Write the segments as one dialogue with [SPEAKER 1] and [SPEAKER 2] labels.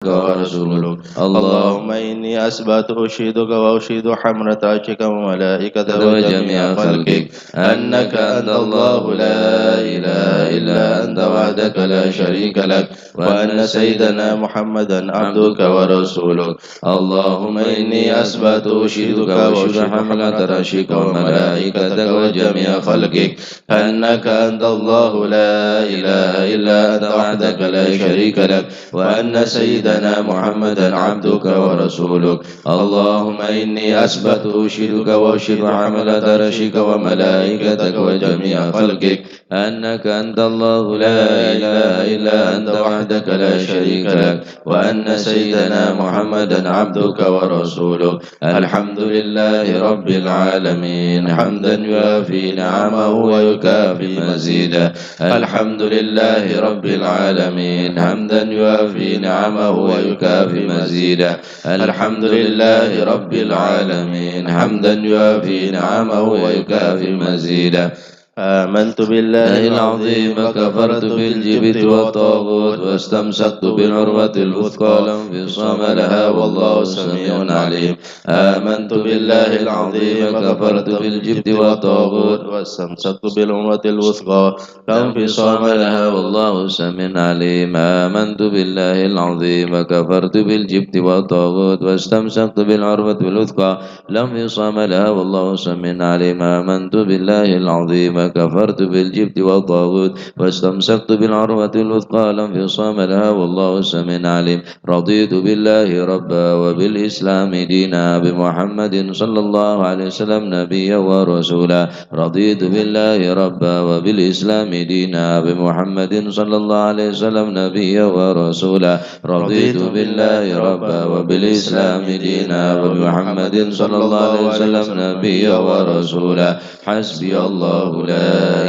[SPEAKER 1] ورسولك. اللهم إني أثبت أشهدك وأشهد حمرة عرشك وملائكته وجميع خلقك أنك أنت الله لا إله إلا أنت وحدك لا شريك لك، وأن سيدنا محمدا عبدك ورسولك. اللهم إني أثبت أشهدك وأشهد حملة عرشك وملائكتك وجميع خلقك أنك أنت الله لا إله إلا أنت وحدك لا شريك لك، وأن سيدنا محمدا عبدك ورسولك. اللهم إني أثبت أشهدك وأشهد حملة عرشك وملائكتك وجميع خلقك أنك أنت الله لا إله إلا أنت وحدك لا شريك لك، وأن سيدنا محمدا عبدك ورسولك. الحمد لله رب العالمين حمدا يوافي نعمه ويكافي مزيدا. الحمد لله رب العالمين حمدا يوافي نعمه ويكافي مزيدا. الحمد لله رب العالمين حمدا يوافي نعمه ويكافي مزيدا. آمنت بالله العظيم وكفرت بالجبت والطاغوت واستمسكت بالعروة الوثقى لا انفصام لها والله سميع عليم. آمنت بالله العظيم وكفرت بالجبت والطاغوت واستمسكت بالعروة الوثقى لا انفصام لها والله سميع عليم. آمنت بالله العظيم وكفرت بالجبت والطاغوت واستمسكت بالعروة الوثقى لا انفصام لها والله سميع عليم. آمنت بالله العظيم كفرت بالجبت والطاغوت واستمسكت بالعروة الوثقى لا انفصام لها والله سميع عليم. رضيت بالله ربا وبالإسلام دينا بمحمد صلى الله عليه وسلم نبيا ورسولا. رضيت بالله ربا وبالإسلام دينا بمحمد صلى الله عليه وسلم نبيا ورسولا. رضيت بالله ربا وبالإسلام دينا وبمحمد صلى الله عليه وسلم نبيا ورسولا. حسبي الله لا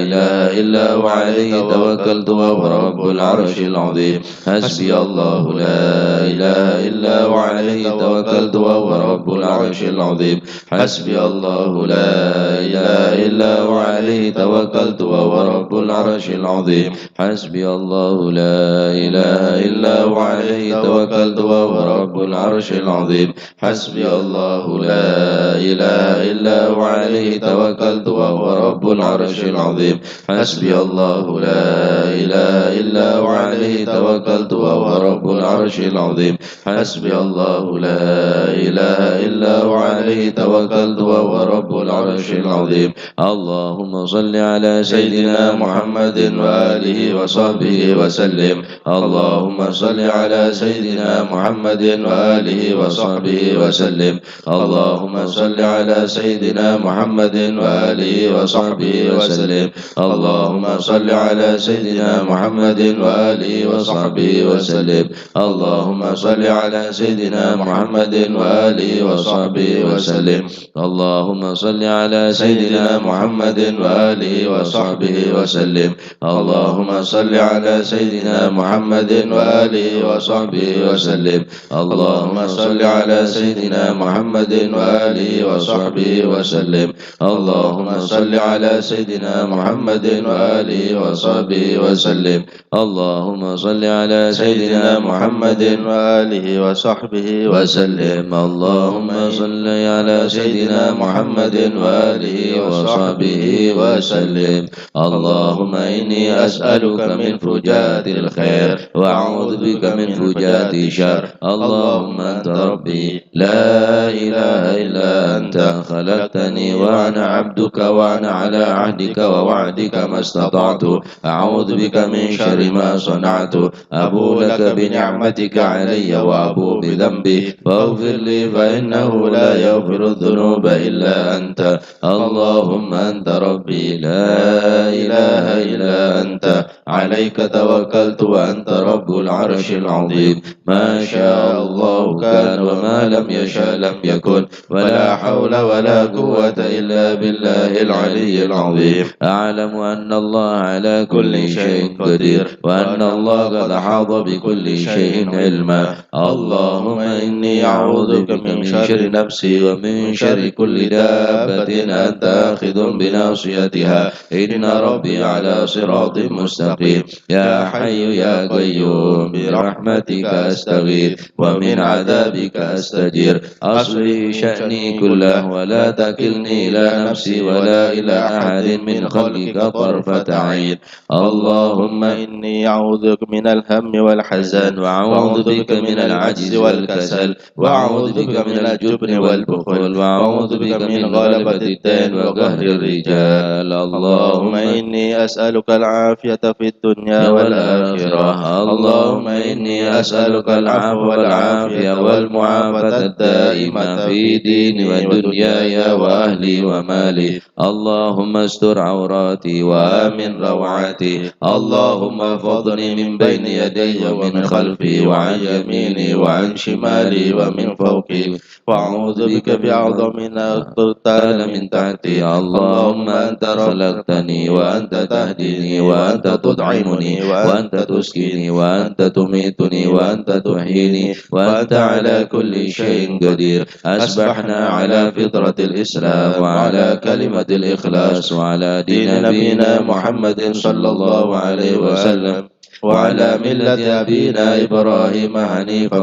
[SPEAKER 1] إله إلا هو عليه توكلت وهو رب العرش العظيم. حسبي الله لا إله إلا هو عليه توكلت وهو رب العرش العظيم. حسبي الله لا إله إلا هو عليه توكلت وهو رب العرش العظيم. حسبي الله لا إله إلا هو عليه توكلت وهو رب العرش العظيم. حسبي الله لا إله إلا هو عليه توكلت وهو رب العرش العظيم. حسبي الله لا إله إلا هو عليه توكلت وهو رب العرش العظيم. حسبي الله لا إله إلا هو عليه توكلت وهو رب العرش العظيم. اللهم صل على سيدنا محمد وآله وصحبه وسلم. اللهم صل على سيدنا محمد وآله وصحبه وسلم. اللهم صل على سيدنا محمد وآله وصحبه وسلم. اللهم صل على سيدنا محمد وآله وصحبه وسلم. اللهم صل على سيدنا محمد وآله وصحبه وسلم. اللهم صل على سيدنا محمد وآله وصحبه وسلم. اللهم صل على سيدنا محمد وآله وصحبه وسلم. اللهم صل على سيدنا محمد وآله وصحبه وسلم. اللهم صل على سيدنا محمد وآله وصحبه وسلم. اللهم صل على سيدنا محمد وآله وصحبه وسلم. اللهم صل على سيدنا محمد وآله وصحبه وسلم. اللهم إني أسألك من فجات الخير وأعوذ بك من فجات الشر. اللهم أنت ربي لا إله إلا أنت خلقتني وأنا عبدك وأنا على عهدك ووعدك ما استطعت. أعوذ بك من شر ما صنعت. أبو لك بنعمتك علي وأبو بذنبي فاغفر لي فإنه لا يغفر الذنوب إلا أنت. اللهم أنت ربي لا إله إلا أنت عليك توكلت وأنت رب العرش العظيم. ما شاء الله كان وما لم يشاء لم يكن ولا حول ولا قوة إلا بالله العلي العظيم. العظيم. أعلم أن الله على كل شيء قدير، وأن الله قد أحاط بكل شيء علما. اللهم إني أعوذ بك من شر نفسي ومن شر كل دابة أنت آخذ بناصيتها، إن ربي على صراط مستقيم. يا حي يا قيوم برحمتك أستغيث ومن عذابك أستجير. أصلح شأني كله ولا تكلني إلى نفسي ولا إلى أحد من خلقك طرفة عين. اللهم إني أعوذ بك من الهم والحزن، وأعوذ بك من العجز والكسل، وأعوذ بك من الجبن والبخل، وأعوذ بك من غلبة الدين وقهر الرجال. اللهم إني أسألك العافية في الدنيا والآخرة. اللهم إني أسألك العفو والعافية والمعافاة الدائمة في ديني ودنياي وأهلي ومالي. اللهم استر عوراتي وآمن روعاتي. اللهم احفظني من بين يدي ومن خلفي وعن يميني وعن شمالي ومن فوقي. وأعوذ بك بأعظم أغتال من تحتي. اللهم أنت خلقتني وأنت تهديني وأنت تطعمني وأنت تسقيني وأنت تميتني وأنت تحييني وأنت على كل شيء قدير. أصبحنا على فطرة الإسلام وعلى كلمة الإخلاص وعلى دين نبينا محمد صلى الله عليه وسلم وعلى ملة أبينا إبراهيم حنيفا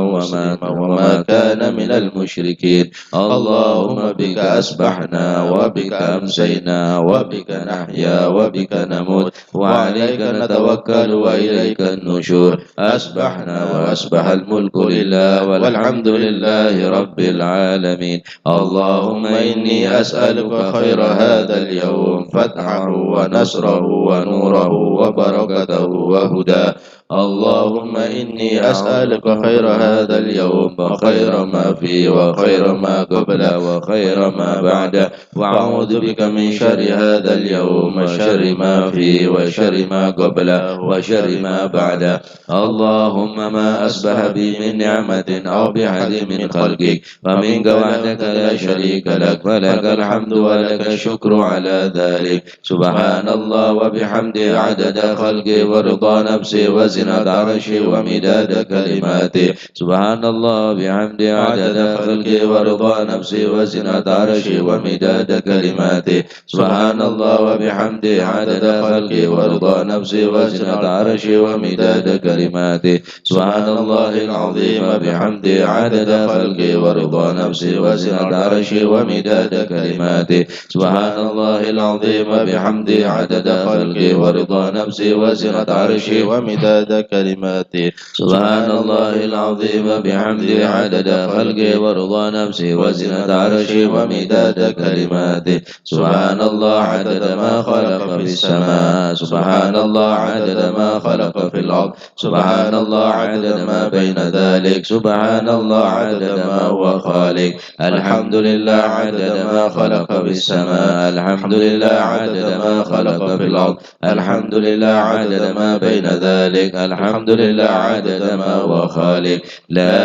[SPEAKER 1] وما كان من المشركين. اللهم بك أصبحنا وبك أمسينا وبك نحيا وبك نموت وعليك نتوكل وإليك النشور. أصبحنا وأصبح الملك لله والحمد لله رب العالمين. اللهم إني أسألك خير هذا اليوم، فتحه ونصره ونوره وبركته وهداه. اللهم إني أسألك خير هذا اليوم وخير ما فيه وخير ما قبله وخير ما بعده، وأعوذ بك من شر هذا اليوم وشر ما فيه وشر ما قبله وشر ما بعده. اللهم ما أصبح بي من نعمة أو بأحد من خلقك فمنك وحدك لا شريك لك، فلك الحمد ولك الشكر على ذلك. سبحان الله وبحمده عدد خلقه ورضا نفسه وزنة عرشه ومداد كلماته. سبحان الله وبحمده عدد خلقه ورضا نفسه وزنة عرشه ومداد كلماته. سبحان الله وبحمده عدد خلقه ورضا نفسه وزنة عرشه ومداد كلماته. سبحان الله العظيم وبحمده عدد خلقه ورضا نفسه وزنة عرشه ومداد كلماته. سبحان الله العظيم وبحمده عدد خلقه ورضا نفسه وزنة عرشه ومداد كلماته. سبحان الله العظيم وبحمده عدد خلقه ورضا نفسه وزنة عرشه ومداد كلماته. سبحان الله عدد ما خلق في السماء. سبحان الله عدد ما خلق في الأرض. سبحان الله عدد ما بين ذلك. سبحان الله عدد ما هو خالق. الحمد لله عدد ما خلق في السماء. الحمد لله عدد ما خلق في الأرض. الحمد لله عدد ما بين ذلك. الحمد لله عدد ما هو خالق. لا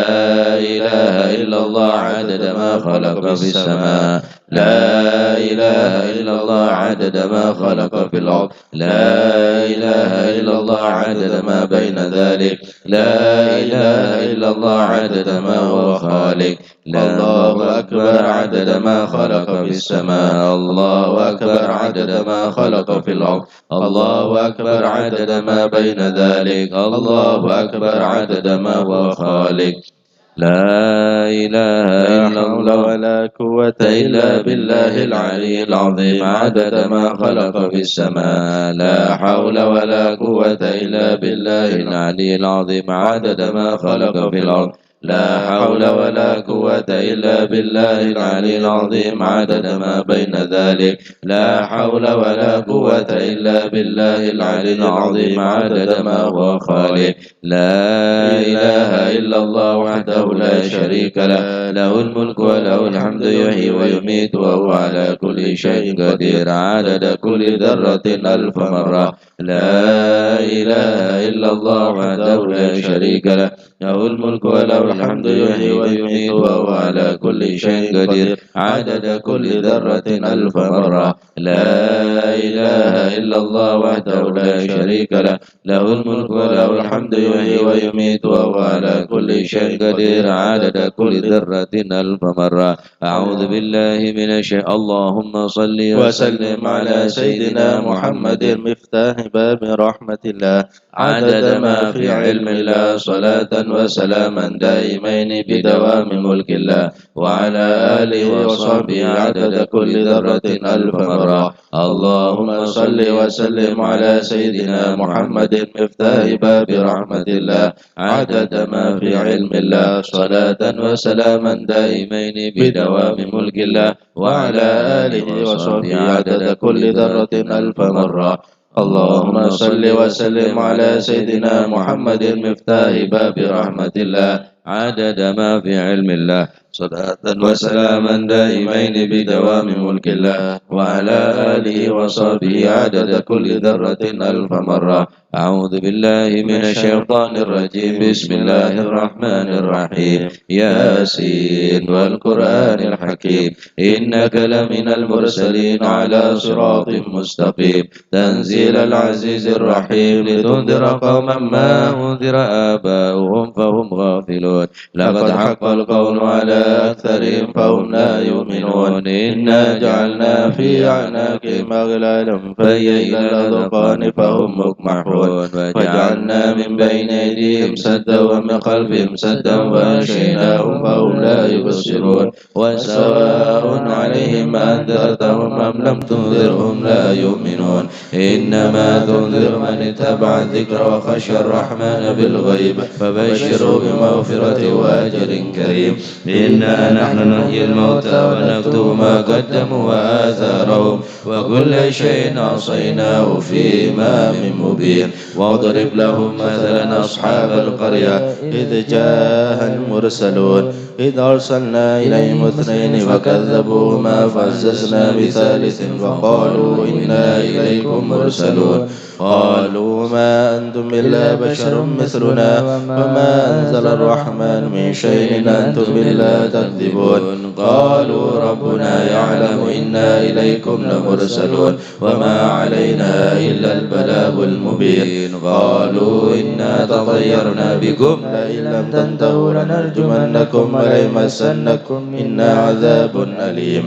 [SPEAKER 1] إله إلا الله عدد ما خلق في السماء. لا إله إلا الله عدد ما خلق في الأرض. لا إله إلا الله عدد ما بين ذلك. لا إله إلا الله عدد ما هو خالق. الله أكبر عدد ما خلق في السماء. الله أكبر عدد ما خلق في الأرض. الله أكبر عدد ما بين ذلك. الله أكبر عدد ما هو خالق. لا إله إلا الله ولا قوة إلا بالله العلي العظيم عدد ما خلق في السماء. لا حول ولا قوة إلا بالله العلي العظيم عدد ما خلق في الأرض. لا حول ولا قوة إلا بالله العلي العظيم عدد ما بين ذلك. لا حول ولا قوة إلا بالله العلي العظيم عدد ما هو خالق. لا إله إلا الله وحده لا شريك له، له الملك وله الحمد يحيي ويميت وهو على كل شيء قدير عدد كل ذرة ألف مرة. لا إله إلا الله وحده لا شريك له، له الملك وله الحمد يحيي ويميت وهو على كل شيء قدير عدد كل ذرة ألف مرة. لا إله إلا الله وحده لا شريك له له الملك وله الحمد يحيي ويميت وهو على كل شيء قدير عدد كل ذرة ألف مرة. أعوذ بالله من الشيطان. اللهم صل وسلم على سيدنا محمد مفتاح باب رحمة الله عدد ما في علم الله صلاة وسلاما دائمين بدوام ملك الله وعلى آله وصحبه عدد كل ذرة ألف مرة. اللهم صل وسلم على سيدنا محمد مفتاح باب رحمة الله عدد ما في علم الله صلاة وسلاما دائمين بدوام ملك الله وعلى آله وصحبه عدد كل ذرة ألف مرة. اللهم صل وسلم على سيدنا محمد مفتاح باب رحمة الله عدد ما في علم الله صلاة وسلاما دائمين بدوام ملك الله وعلى آله وصحبه عدد كل ذرة ألف مرة. أعوذ بالله من الشيطان الرجيم. بسم الله الرحمن الرحيم. ياسين والقرآن الحكيم إنك لمن المرسلين على صراط مستقيم تنزيل العزيز الرحيم لتنذر قوما ما أنذر آباؤهم فهم غافلون. لقد حق القول على أكثرهم فهم لا يؤمنون. إنا جعلنا في أعناقهم أغلالا فهي إلى الأذقان فهم مقمحون وجعلنا من بين أيديهم سدا ومن خلفهم سدا وأغشيناهم فهم لا يبصرون. وسواء عليهم أنذرتهم أم لم تنذرهم لا يؤمنون. إنما تنذر من اتبع الذكر وخشى الرحمن بالغيب فبشره بمغفرة وأجر كريم. إنا نحن نحيي الموتى ونكتب ما قدموا وآثارهم وكل شيء أحصيناه في إمام مبين. واضرب لهم مثلا أصحاب القرية إذ جاءها المرسلون إذ أرسلنا إليهم اثنين فكذبوهما فعززنا بثالث فقالوا إنا إليكم مرسلون. قالوا ما أنتم إلا بشر مثلنا وما أنزل الرحمن من شيء أنتم إلا تكذبون. قالوا ربنا يعلم إنا إليكم لمرسلون وما علينا إلا البلاغ المبين. قالوا إنا تطيرنا بكم لئن لم تنتهوا لنرجمنكم وليمسنكم منا عذاب أليم.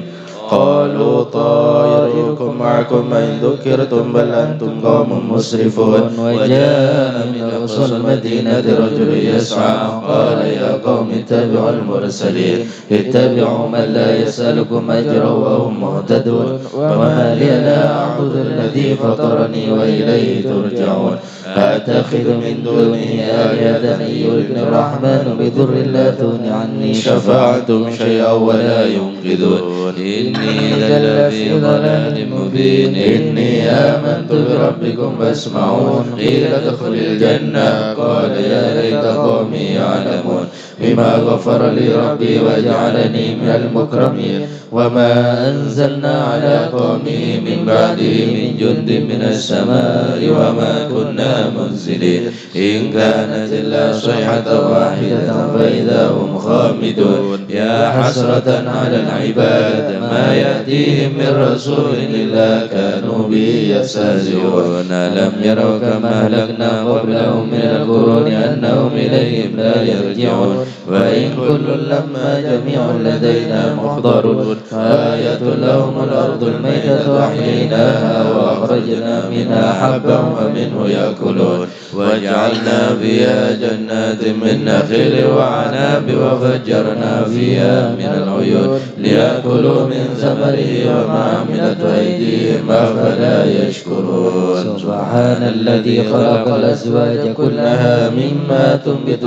[SPEAKER 1] قالوا طائركم معكم إن ذكرتم بل أنتم قوم مسرفون. وجاء من أقصى المدينة رجل يسعى قال يا قوم اتبعوا المرسلين اتبعوا من لا يسألكم أجرا وهم مهتدون. وما لي لا أعبد الذي فطرني وإليه ترجعون. أتخذ من دونه آلهة إن يردني الرحمن بضر لا تغن عني شفاعتهم شيئا ولا ينقذون. إني إذا لفي ضلال مبين. إني آمنت بربكم فاسمعون. قيل ادخل الجنة قال يا ليت قومي يعلمون بما غفر لي ربي وجعلني من المكرمين. وما أنزلنا على قومه من بعده من جند من السماء وما كنا منزلين. إن كانت إلا صيحة واحدة فإذا هم خامدون. يا حسرة على العباد ما يأتيهم من رسول إلا كانوا به يستهزئون. ألم يروا كما أهلكنا قبلهم من القرون أنهم إليهم لا يرجعون. وإن كل لما جميع لدينا محضرون. آية لهم الأرض الميتة أحييناها وأخرجنا منها حبا ومنه يأكلون. وجعلنا فيها جنات من نخيل وعناب وفجرنا فيها من العيون ليأكلوا من ثمره وما عملت أيديهم أفلا يشكرون. سبحان الذي خلق الأزواج كلها مما تنبت